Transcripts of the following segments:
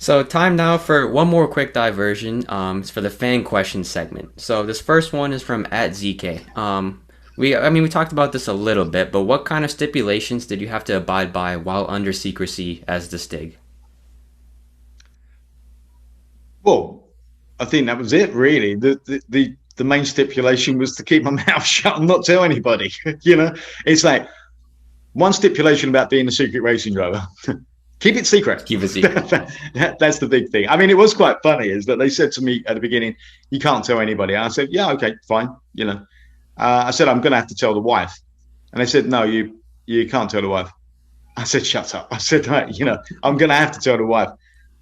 So time now for one more quick diversion. It's for the fan question segment. So this first one is from @ZK. We talked about this a little bit, but what kind of stipulations did you have to abide by while under secrecy as the Stig? Well, I think that was it, really. The main stipulation was to keep my mouth shut and not tell anybody. It's like one stipulation about being a secret racing driver. Keep it secret. Keep it secret. That's the big thing. I mean, it was quite funny is that they said to me at the beginning, you can't tell anybody. And I said, yeah, okay, fine. I said, I'm going to have to tell the wife. And they said, no, you can't tell the wife. I said, shut up. I said, I'm going to have to tell the wife.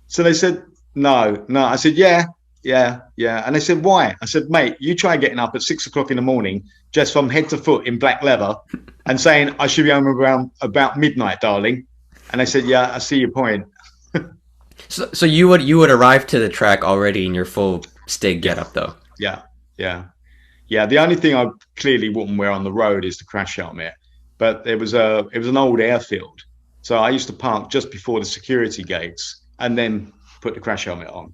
So they said, no. I said, yeah. And they said, why? I said, mate, you try getting up at 6 o'clock in the morning, just from head to foot in black leather and saying, I should be home around about midnight, darling. And they said, yeah, I see your point. So you would arrive to the track already in your full Stig getup, though. Yeah. The only thing I clearly wouldn't wear on the road is the crash helmet. But it was an old airfield, so I used to park just before the security gates and then put the crash helmet on.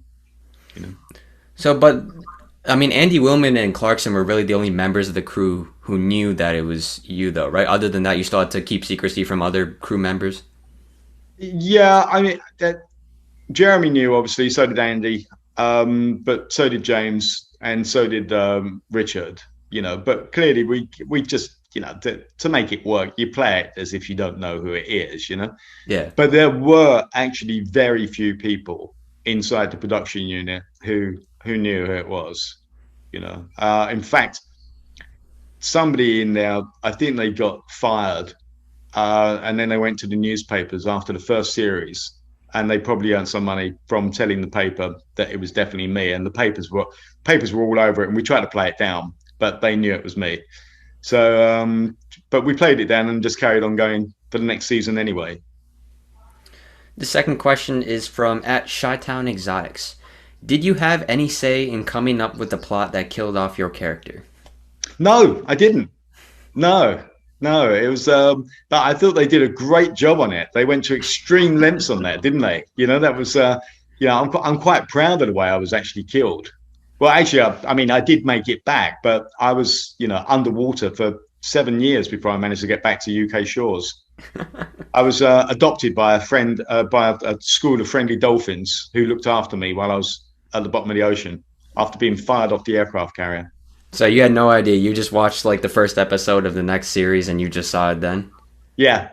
So, but I mean, Andy Willman and Clarkson were really the only members of the crew who knew that it was you, though, right? Other than that, you still had to keep secrecy from other crew members. Yeah, I mean, Jeremy knew, obviously, so did Andy, but so did James, and so did Richard. But clearly we just to make it work, you play it as if you don't know who it is. Yeah. But there were actually very few people inside the production unit who knew who it was. In fact, somebody in there, I think they got fired. And then they went to the newspapers after the first series, and they probably earned some money from telling the paper that it was definitely me. And the papers were all over it, and we tried to play it down, but they knew it was me. So, but we played it down and just carried on going for the next season anyway. The second question is from @Shytown Exotics. Did you have any say in coming up with the plot that killed off your character? No, I didn't. No, it was. But I thought they did a great job on it. They went to extreme lengths on that, didn't they? That was. I'm quite proud of the way I was actually killed. Well, actually, I mean, I did make it back, but I was, underwater for 7 years before I managed to get back to UK shores. I was adopted by a friend, by a school of friendly dolphins who looked after me while I was at the bottom of the ocean after being fired off the aircraft carrier. So you had no idea. You just watched like the first episode of the next series and you just saw it then? Yeah.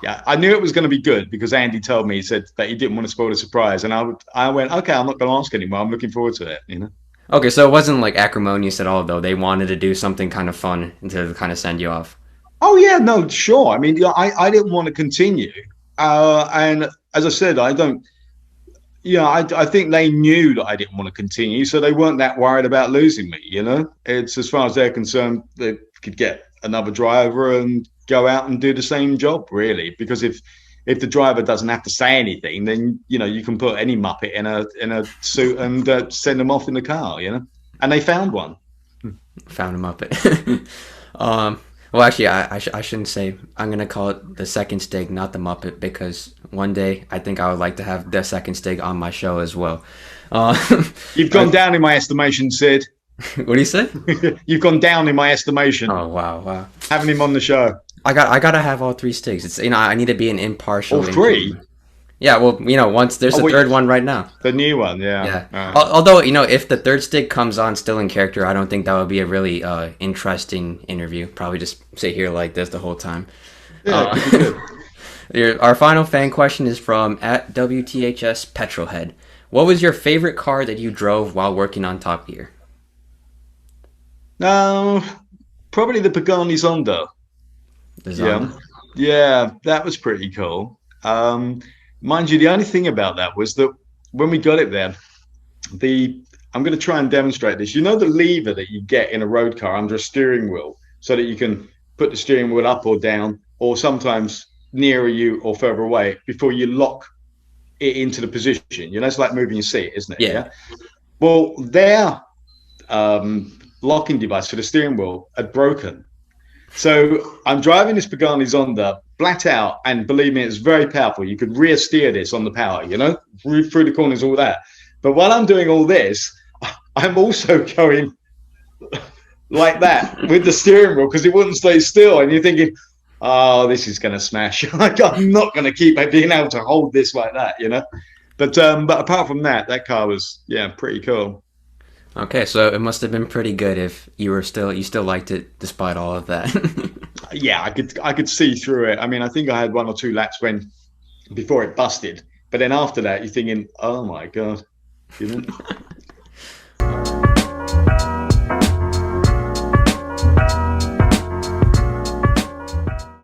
I knew it was going to be good because Andy told me, he said that he didn't want to spoil the surprise. And I went, okay, I'm not going to ask anymore. I'm looking forward to it, Okay, so it wasn't like acrimonious at all, though. They wanted to do something kind of fun to kind of send you off. Oh, yeah, no, sure. I mean, I didn't want to continue. And as I said, I don't, I think they knew that I didn't want to continue. So they weren't that worried about losing me, It's as far as they're concerned, they could get another driver and go out and do the same job, really. Because if the driver doesn't have to say anything, then, you can put any Muppet in a suit and send them off in the car, And they found one. Found a Muppet. Well, actually, I shouldn't say. I'm going to call it the second Stig, not the Muppet, because one day I think I would like to have the second Stig on my show as well. You've gone down in my estimation, Sid. What do you say? You've gone down in my estimation. Oh, wow. Having him on the show. I gotta have all three Stigs. It's I need to be an impartial. All three? Yeah, well, once there's a third one right now. The new one, yeah. Yeah. Although, if the third Stig comes on still in character, I don't think that would be a really interesting interview. Probably just sit here like this the whole time. Yeah, our final fan question is from @WTHS Petrolhead. What was your favorite car that you drove while working on Top Gear? Probably the Pagani Zonda. Yeah, that was pretty cool. Mind you, the only thing about that was that when we got it there, I'm going to try and demonstrate this. The lever that you get in a road car under a steering wheel so that you can put the steering wheel up or down, or sometimes nearer you or further away before you lock it into the position. It's like moving your seat, isn't it? Yeah. Well, their locking device for the steering wheel had broken. So I'm driving this Pagani Zonda flat out, and believe me, it's very powerful. You could rear steer this on the power, through the corners, all that. But while I'm doing all this, I'm also going like that with the steering wheel because it wouldn't stay still. And you're thinking, oh, this is going to smash. I'm not going to keep being able to hold this like that. But apart from that, that car was, yeah, pretty cool. Okay, so it must have been pretty good if you still liked it despite all of that. Yeah, I could see through it. I mean, I think I had one or two laps when before it busted, but then after that, you're thinking, oh my god, you know.